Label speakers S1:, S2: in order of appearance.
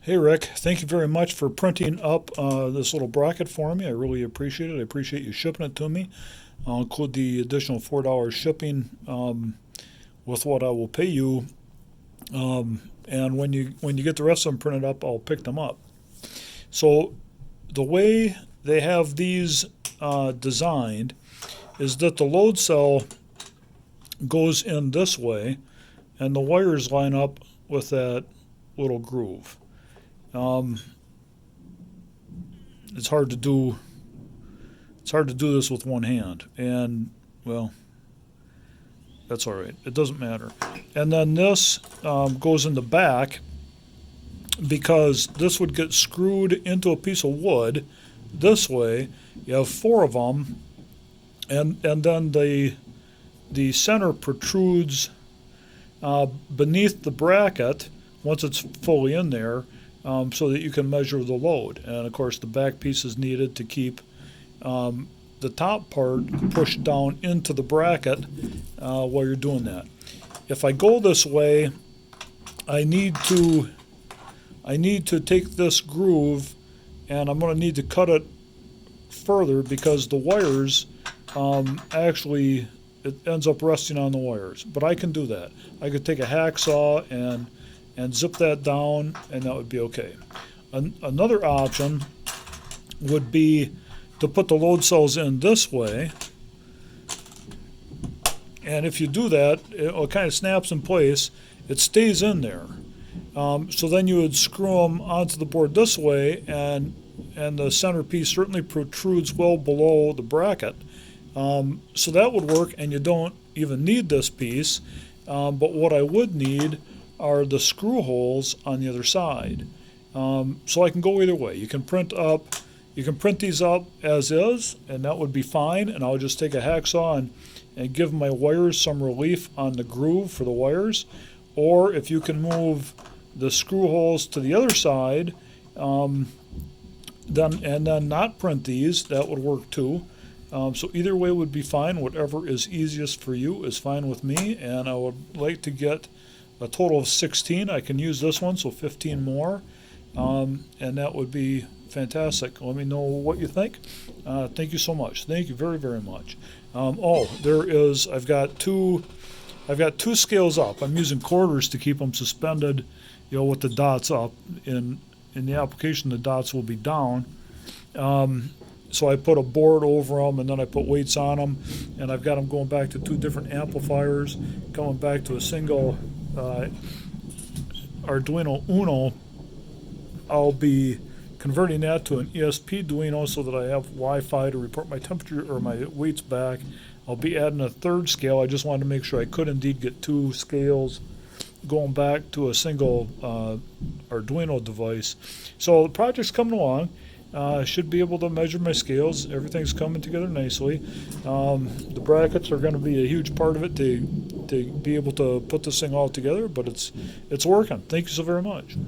S1: Hey Rick, thank you very much for printing up this little bracket for me. I really appreciate it. I appreciate you shipping it to me. I'll include the additional $4 shipping with what I will pay you. And when you get the rest of them printed up, I'll pick them up. So the way they have these designed is that the load cell goes in this way, and the wires line up with that little groove. Um, it's hard to do. It's hard to do this with one hand, and well, that's all right. It doesn't matter. And then this goes in the back because this would get screwed into a piece of wood this way. You have four of them, and then the center protrudes beneath the bracket once it's fully in there, so that you can measure the load. And of course, the back piece is needed to keep the top part pushed down into the bracket while you're doing that. If I go this way, I need to take this groove, and I'm going to need to cut it further because the wires actually, it ends up resting on the wires. But I can do that. I could take a hacksaw and zip that down, and that would be okay. Another option would be to put the load cells in this way, and if you do that, it kind of snaps in place. It stays in there. So then you would screw them onto the board this way, and the centerpiece certainly protrudes well below the bracket. So that would work, and you don't even need this piece. But what I would need are the screw holes on the other side. So I can go either way. You can print these up as is, and that would be fine. And I'll just take a hacksaw and give my wires some relief on the groove for the wires. Or if you can move the screw holes to the other side, then not print these, that would work too. So either way would be fine. Whatever is easiest for you is fine with me. And I would like to get a total of 16. I can use this one, so 15 more. And that would be fantastic. Let me know what you think. Thank you so much. Thank you very, very much. I've got two scales up. I'm using quarters to keep them suspended, with the dots up. In the application, the dots will be down. So I put a board over them, and then I put weights on them, and I've got them going back to two different amplifiers, coming back to a single Arduino Uno. I'll be converting that to an ESP-Duino so that I have Wi-Fi to report my temperature or my weights back. I'll be adding a third scale. I just wanted to make sure I could indeed get two scales going back to a single Arduino device. So the project's coming along. Should be able to measure my scales. Everything's coming together nicely. The brackets are going to be a huge part of it to be able to put this thing all together, but it's working. Thank you so very much.